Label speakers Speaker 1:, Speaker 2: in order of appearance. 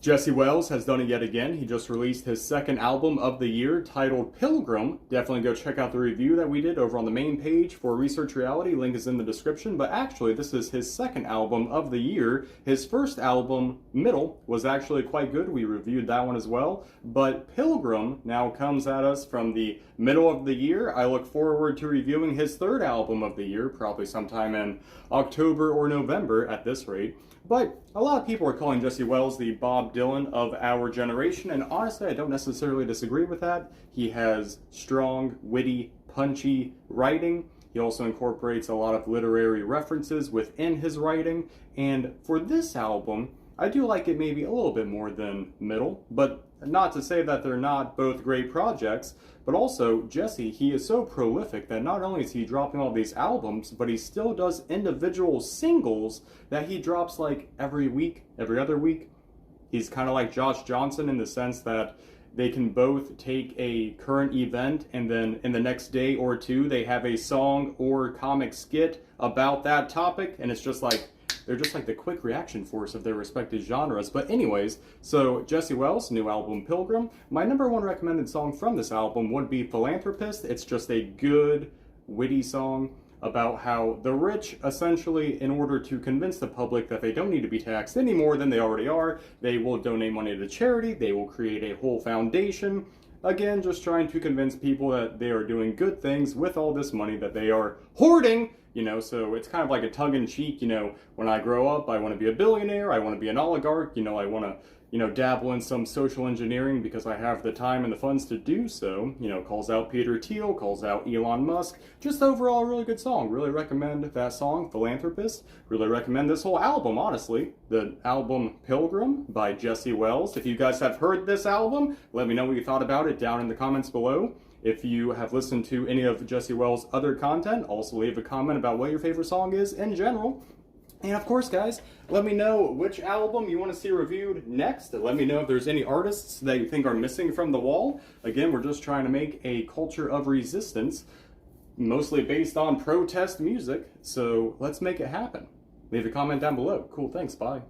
Speaker 1: Jesse Wells has done it yet again. He just released his second album of the year titled Pilgrim. Definitely go check out the review that we did over on the main page for Research Reality. Link is in the description. But actually, this is his second album of the year. His first album, Middle, was actually quite good. We reviewed that one as well. But Pilgrim now comes at us from the middle of the year. I look forward to reviewing his third album of the year, probably sometime in October or November at this rate. But a lot of people are calling Jesse Wells the Bob Dylan of our generation, and honestly, I don't necessarily disagree with that. He has strong, witty, punchy writing. He also incorporates a lot of literary references within his writing, and for this album, I do like it maybe a little bit more than Middle, but not to say that they're not both great projects, but also Jesse, he is so prolific that not only is he dropping all these albums, but he still does individual singles that he drops like every week, every other week. He's kind of like Josh Johnson in the sense that they can both take a current event and then in the next day or two they have a song or comic skit about that topic, and it's just like they're just like the quick reaction force of their respective genres. But anyways, so Jesse Wells' new album, Pilgrim. My number one recommended song from this album would be Philanthropist. It's just a good, witty song about how the rich, essentially, in order to convince the public that they don't need to be taxed any more than they already are, they will donate money to charity, they will create a whole foundation. Again, just trying to convince people that they are doing good things with all this money that they are hoarding. So it's kind of like a tongue-in-cheek, when I grow up, I want to be a billionaire, I want to be an oligarch, I want to, dabble in some social engineering because I have the time and the funds to do so. Calls out Peter Thiel, calls out Elon Musk. Just overall a really good song. Really recommend that song, Philanthropist. Really recommend this whole album, honestly. The album Pilgrim by Jesse Wells. If you guys have heard this album, let me know what you thought about it down in the comments below. If you have listened to any of Jesse Wells' other content, also leave a comment about what your favorite song is in general. And of course, guys, let me know which album you want to see reviewed next. Let me know if there's any artists that you think are missing from the wall. Again, we're just trying to make a culture of resistance, mostly based on protest music, so let's make it happen. Leave a comment down below. Cool, thanks, bye.